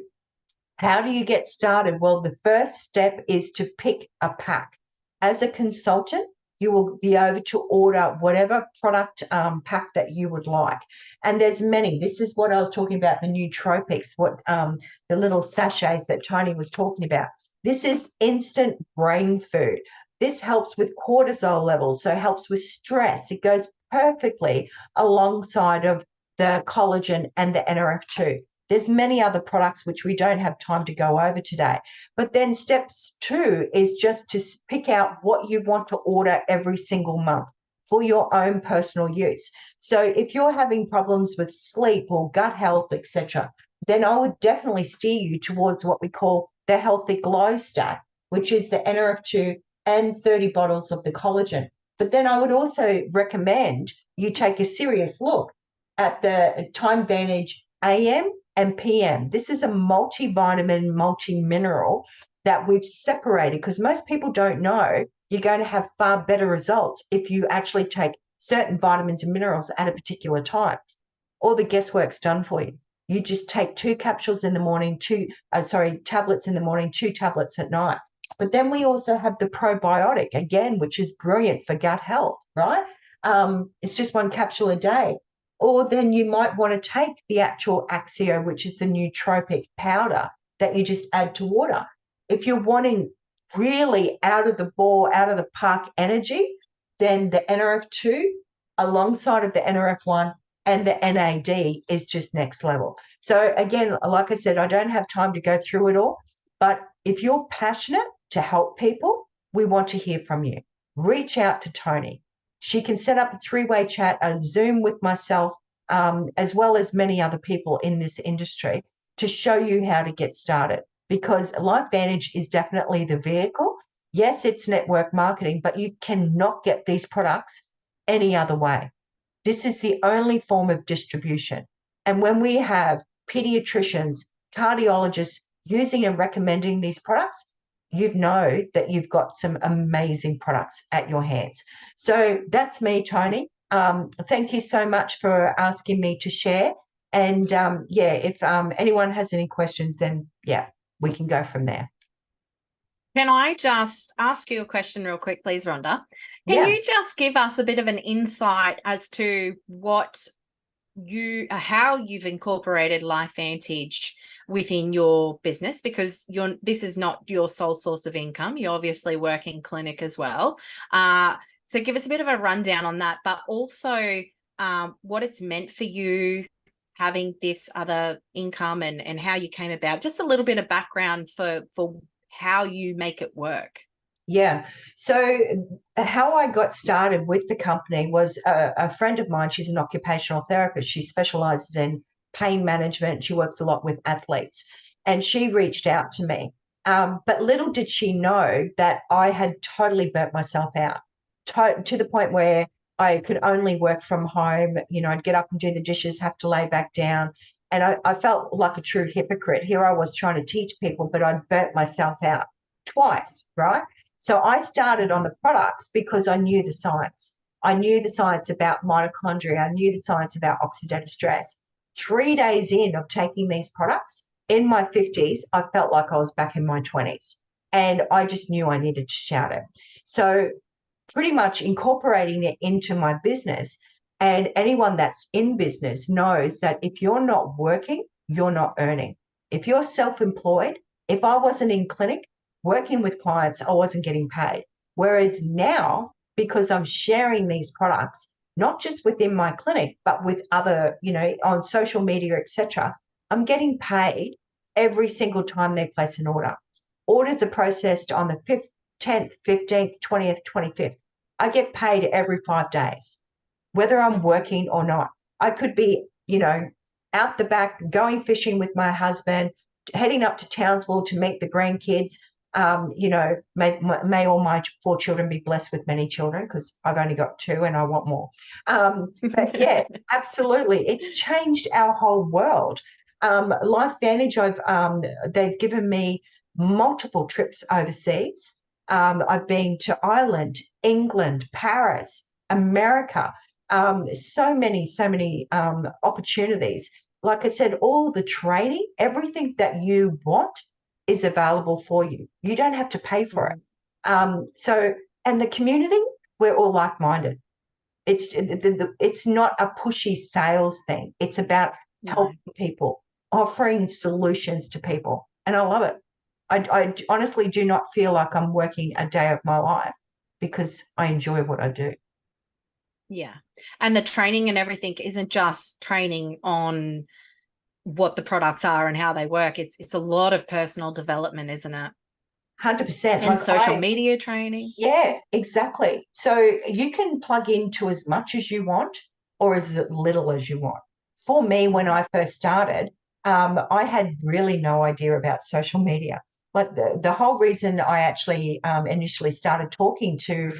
how do you get started? Well, the first step is to pick a pack. As a consultant, you will be able to order whatever product pack that you would like. And there's many. This is what I was talking about, the nootropics, the little sachets that Tony was talking about. This is instant brain food. This helps with cortisol levels, so it helps with stress. It goes perfectly alongside of the collagen and the NRF2. There's many other products which we don't have time to go over today. But then steps 2 is just to pick out what you want to order every single month for your own personal use. So if you're having problems with sleep or gut health, etc., then I would definitely steer you towards what we call the Healthy Glow Stack, which is the NRF2 and 30 bottles of the collagen. But then I would also recommend you take a serious look at the Time Vantage AM and PM. This is a multivitamin, multi-mineral that we've separated because most people don't know you're going to have far better results if you actually take certain vitamins and minerals at a particular time. All the guesswork's done for you. You just take 2 capsules in the morning, tablets in the morning, 2 tablets at night. But then we also have the probiotic, again, which is brilliant for gut health, right? It's just 1 capsule a day. Or then you might want to take the actual Axio, which is the nootropic powder that you just add to water. If you're wanting really out of the ball, out of the park energy, then the NRF2 alongside of the NRF1 and the NAD is just next level. So again, like I said, I don't have time to go through it all, but if you're passionate to help people, we want to hear from you. Reach out to Tony. She can set up a 3-way chat, a Zoom with myself, as well as many other people in this industry to show you how to get started. Because LifeVantage is definitely the vehicle. Yes, it's network marketing, but you cannot get these products any other way. This is the only form of distribution. And when we have pediatricians, cardiologists using and recommending these products, you know that you've got some amazing products at your hands. So that's me, Tony. Thank you so much for asking me to share. And if anyone has any questions, then we can go from there. Can I just ask you a question real quick, please, Rhonda? Can you just give us a bit of an insight as to what how you've incorporated LifeVantage within your business, because this is not your sole source of income. You obviously work in clinic as well. So give us a bit of a rundown on that, but also what it's meant for you having this other income, and how you came about. Just a little bit of background for how you make it work. Yeah. So how I got started with the company was a friend of mine. She's an occupational therapist. She specializes in pain management. She works a lot with athletes. And she reached out to me. But little did she know that I had totally burnt myself out to the point where I could only work from home. You know, I'd get up and do the dishes, have to lay back down. And I felt like a true hypocrite. Here I was trying to teach people, but I'd burnt myself out twice, right? So I started on the products because I knew the science. I knew the science about mitochondria. I knew the science about oxidative stress. 3 days in of taking these products, in my 50s, I felt like I was back in my 20s. And I just knew I needed to shout it. So pretty much incorporating it into my business. And anyone that's in business knows that if you're not working, you're not earning. If you're self-employed, if I wasn't in clinic working with clients, I wasn't getting paid. Whereas now, because I'm sharing these products, not just within my clinic, but with other, you know, on social media, etc., I'm getting paid every single time they place an order. Orders are processed on the 5th, 10th, 15th, 20th, 25th. I get paid every 5 days, whether I'm working or not. I could be, you know, out the back, going fishing with my husband, heading up to Townsville to meet the grandkids. You know, may all my 4 children be blessed with many children, because I've only got 2 and I want more. But yeah, absolutely. It's changed our whole world. LifeVantage, they've given me multiple trips overseas. I've been to Ireland, England, Paris, America. So many opportunities. Like I said, all the training, everything that you want is available for you. You don't have to pay for it. And the community, we're all like-minded. It's not a pushy sales thing. It's about helping people, offering solutions to people. And I love it. I honestly do not feel like I'm working a day of my life, because I enjoy what I do. Yeah. And the training and everything isn't just training on what the products are and how they work. It's a lot of personal development, isn't it? 100%. And social media training. Yeah, exactly. So you can plug into as much as you want or as little as you want. For me, when I first started, I had really no idea about social media. Like the whole reason I actually initially started talking to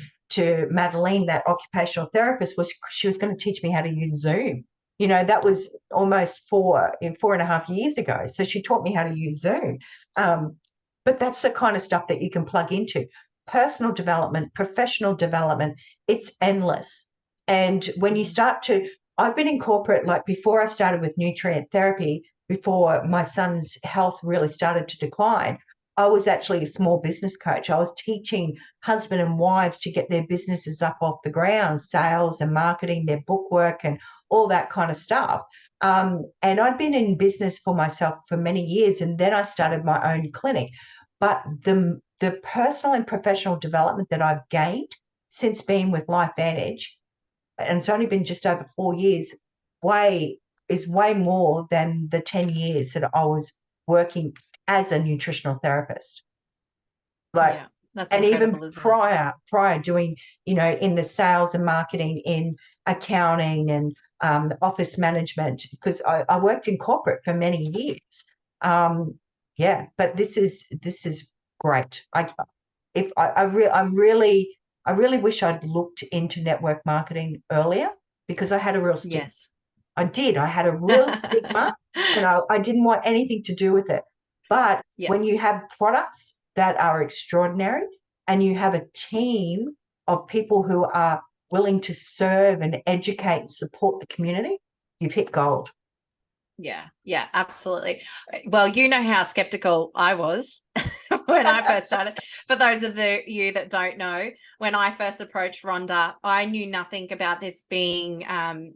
Madeline, that occupational therapist, was she was going to teach me how to use Zoom. You know, that was almost 4.5 years ago. So she taught me how to use Zoom. But that's the kind of stuff that you can plug into. Personal development, professional development, it's endless. And when you start to, I've been in corporate, like before I started with nutrient therapy, before my son's health really started to decline, I was actually a small business coach. I was teaching husband and wives to get their businesses up off the ground, sales and marketing, their bookwork and all that kind of stuff. And I'd been in business for myself for many years, and then I started my own clinic. But the personal and professional development that I've gained since being with LifeVantage, and it's only been just over 4 years, is way more than the 10 years that I was working as a nutritional therapist. Like, yeah, that's and incredible, even prior doing, you know, in the sales and marketing, in accounting and office management, because I worked in corporate for many years. Yeah, but this is great. I really wish I'd looked into network marketing earlier, because I had a real stigma. Yes. I did. I had a real stigma, and I didn't want anything to do with it. But when you have products that are extraordinary, and you have a team of people who are willing to serve and educate and support the community, you've hit gold. Yeah, absolutely. Well, you know how skeptical I was when I first started. For those of you that don't know, when I first approached Rhonda, I knew nothing about this being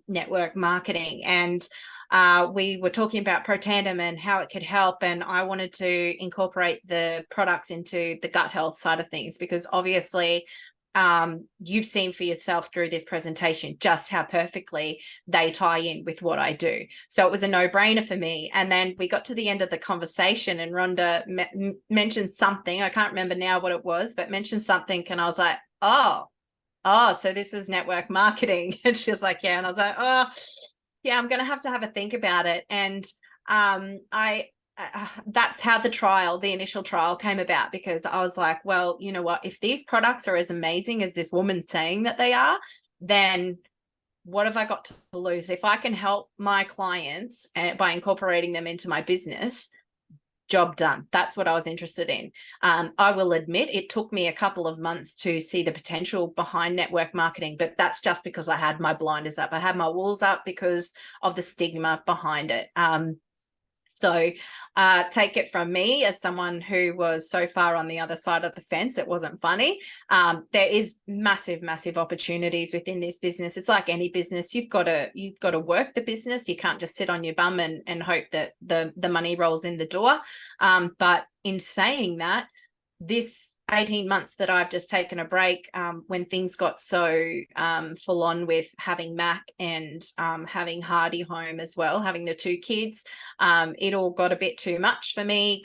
network marketing. And we were talking about Protandim and how it could help. And I wanted to incorporate the products into the gut health side of things, because obviously you've seen for yourself through this presentation just how perfectly they tie in with what I do. So it was a no-brainer for me. And then we got to the end of the conversation and Rhonda mentioned something. I can't remember now what it was, but mentioned something. And I was like, oh, so this is network marketing. And she was like, yeah. And I was like, oh, yeah, I'm going to have a think about it. And that's how the initial trial came about, because I was like, well, you know what, if these products are as amazing as this woman's saying that they are, then what have I got to lose? If I can help my clients by incorporating them into my business, job done. That's what I was interested in. I will admit it took me a couple of months to see the potential behind network marketing, but that's just because I had my blinders up. I had my walls up because of the stigma behind it. So take it from me as someone who was so far on the other side of the fence, it wasn't funny. There is massive, massive opportunities within this business. It's like any business. You've got to work the business. You can't just sit on your bum and hope that the money rolls in the door. But in saying that, this 18 months that I've just taken a break, when things got so full on with having Mac and having Hardy home as well, having the 2 kids, it all got a bit too much for me,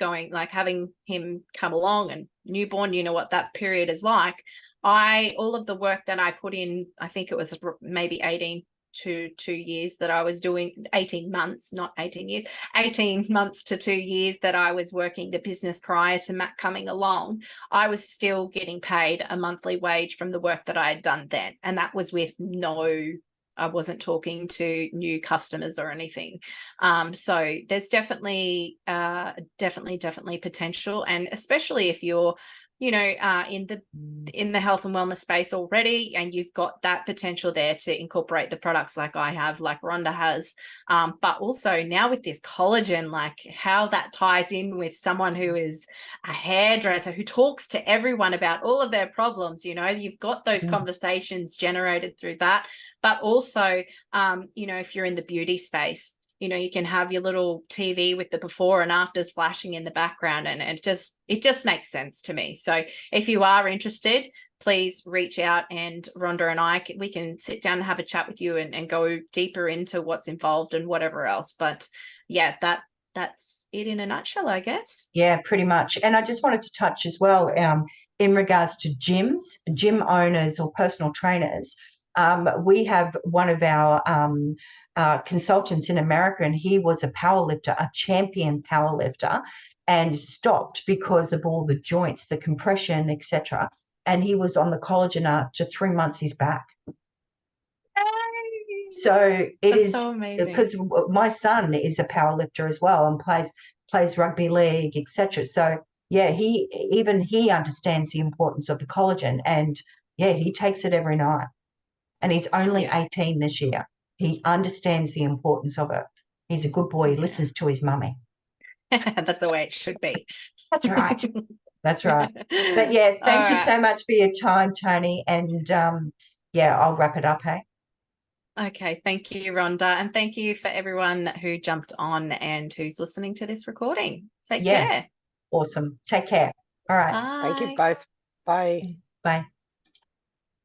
having him come along and newborn, you know what that period is like. All of the work that I put in, I think it was maybe 18 to 2 years that I was doing, 18 months, not 18 years, 18 months to 2 years that I was working the business prior to Matt coming along, I was still getting paid a monthly wage from the work that I had done then. And that was with I wasn't talking to new customers or anything. So there's definitely potential. And especially if you're, in the health and wellness space already, and you've got that potential there to incorporate the products like I have, like Rhonda has, but also now with this collagen, like how that ties in with someone who is a hairdresser who talks to everyone about all of their problems. You've got those conversations generated through that, but also if you're in the beauty space, you can have your little TV with the before and afters flashing in the background, and it just makes sense to me. So if you are interested, please reach out, and Rhonda and we can sit down and have a chat with you and go deeper into what's involved and whatever else. But yeah, that's it in a nutshell, I guess. Yeah, pretty much. And I just wanted to touch as well, in regards to gym owners or personal trainers. We have one of our consultants in America, and he was a powerlifter, a champion powerlifter, and stopped because of all the joints, the compression, etc. And he was on the collagen after 3 months. He's back. So That's so amazing, because my son is a powerlifter as well and plays rugby league, etc. So yeah, he understands the importance of the collagen, and yeah, he takes it every night. And he's only 18 this year. He understands the importance of it. He's a good boy. He listens to his mummy. That's the way it should be. That's right. That's right. But yeah, thank you so much for your time, Tony. And I'll wrap it up, hey? Okay, thank you, Rhonda. And thank you for everyone who jumped on and who's listening to this recording. Take care. Awesome. Take care. All right. Thank you both. Bye. Bye.